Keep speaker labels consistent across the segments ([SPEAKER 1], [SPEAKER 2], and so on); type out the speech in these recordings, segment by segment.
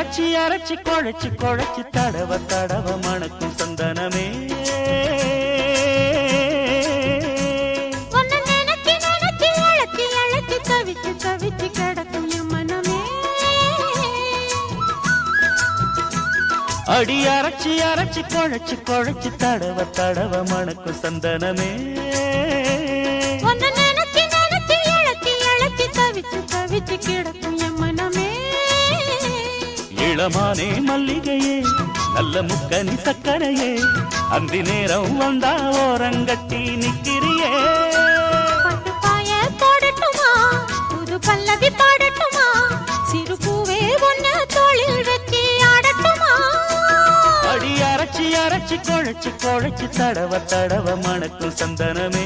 [SPEAKER 1] அரைச்சி அரைச்சி குழைச்சி குழைச்சி தடவ தடவ மணக்கும் சந்தனமே அடி அரைச்சி அரைச்சி குழைச்சி குழைச்சி தடவ தடவ மணக்கும் சந்தனமே இளமானே மல்லிகையே நல்ல முக்கனி சக்கரையே அந்தி நேரம் வந்தா ஓரங்கட்டி நிக்கிறியே
[SPEAKER 2] புது பல்லவி பாடட்டுமா சிறு பூவே ஒன்னு தோளில் வச்சு ஆடட்டுமா
[SPEAKER 1] அடி அரைச்சி அரைச்சி குழைச்சி குழைச்சி தடவ தடவ மணக்கும் சந்தனமே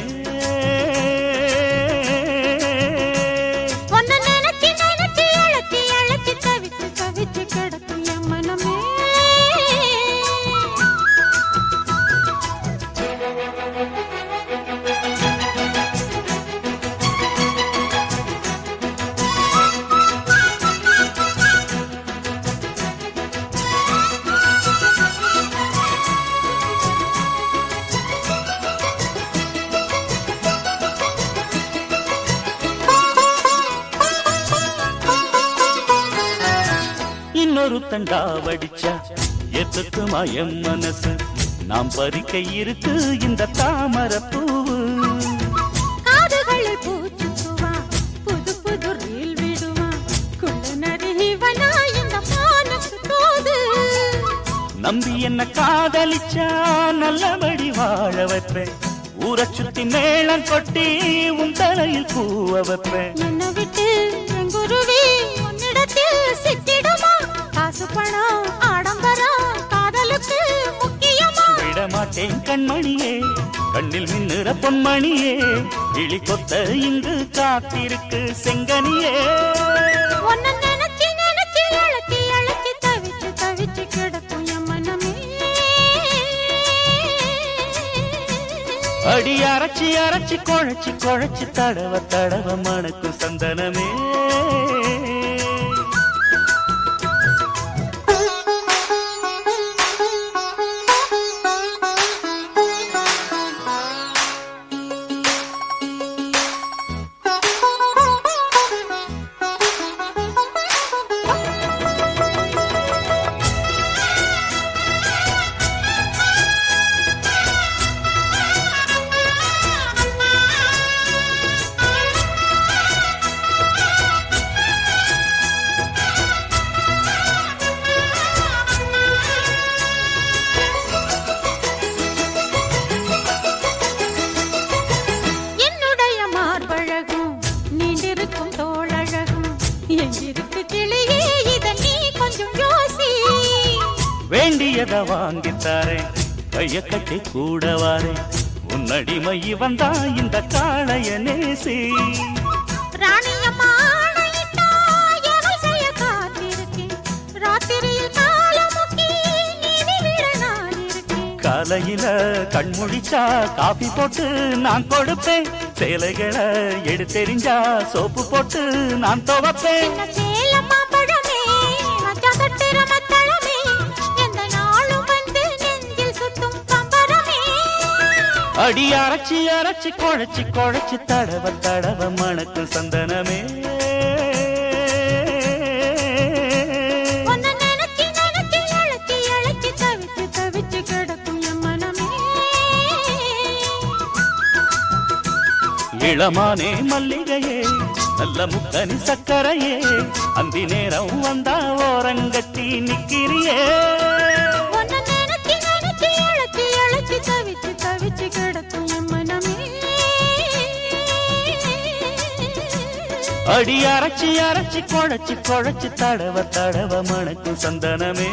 [SPEAKER 1] இன்னொரு தண்டா வடிச்சா எத்துக்குமா என் மனசு நாம் பறிக்க இருக்கு இந்த தாமரை பூவு
[SPEAKER 2] காதுகளில் பூச்சுவா புது புது ரீல் விடுவா குள்ள நரிவனா இந்த மானத்து தோது
[SPEAKER 1] நம்பி என்ன காதலிச்சா நல்லபடி வாழ வைப்பேன் ஊரை சுத்தி மேளம் கொட்டி உன் தலையில் பூவ வைப்பேன்
[SPEAKER 2] என்ன விட்டு குருவி உன்னிடத்தில் சிக்கிடுமா காசு பணம் ஆடம்பரம் காதலுக்கு முக்கியமா
[SPEAKER 1] விடமாட்டேன் கண்மணியே கண்ணில் மின்னுற பொன்மணியே இழி கொத்த இங்கு காத்திருக்கு செங்கனியே
[SPEAKER 2] ஒன்ன நினைச்சு நினைச்சு அழைச்சி அழைச்சி தவிச்சு தவிச்சு கிடக்கும் என் மனமே
[SPEAKER 1] அடி அரைச்சி அரைச்சி குழைச்சி குழைச்சி தடவ தடவ மணக்கும் சந்தனமே வேண்டியத வாங்கித்தாரே கைய கட்டி கூட வாரே உன்னடிமை வந்தா இந்த காளைய நேசி காலையில கண்முழிச்சா காபி போட்டு நான் கொடுப்பேன் சேலைகளை எடுத்தெறிஞ்சா சோப்பு போட்டு நான் துவப்பேன் அடி அரைச்சி அரைச்சி குழைச்சி குழைச்சி தடவ தடவ மணக்கும் சந்தனமே இளமானே மல்லிகையே நல்ல முக்கனி சக்கரையே அந்தி நேரம் வந்தா ஓரங்கட்டி நிக்கிறியே அடி அரைச்சி அரைச்சி குழைச்சி குழைச்சி தடவ தடவ மணக்கும் சந்தனமே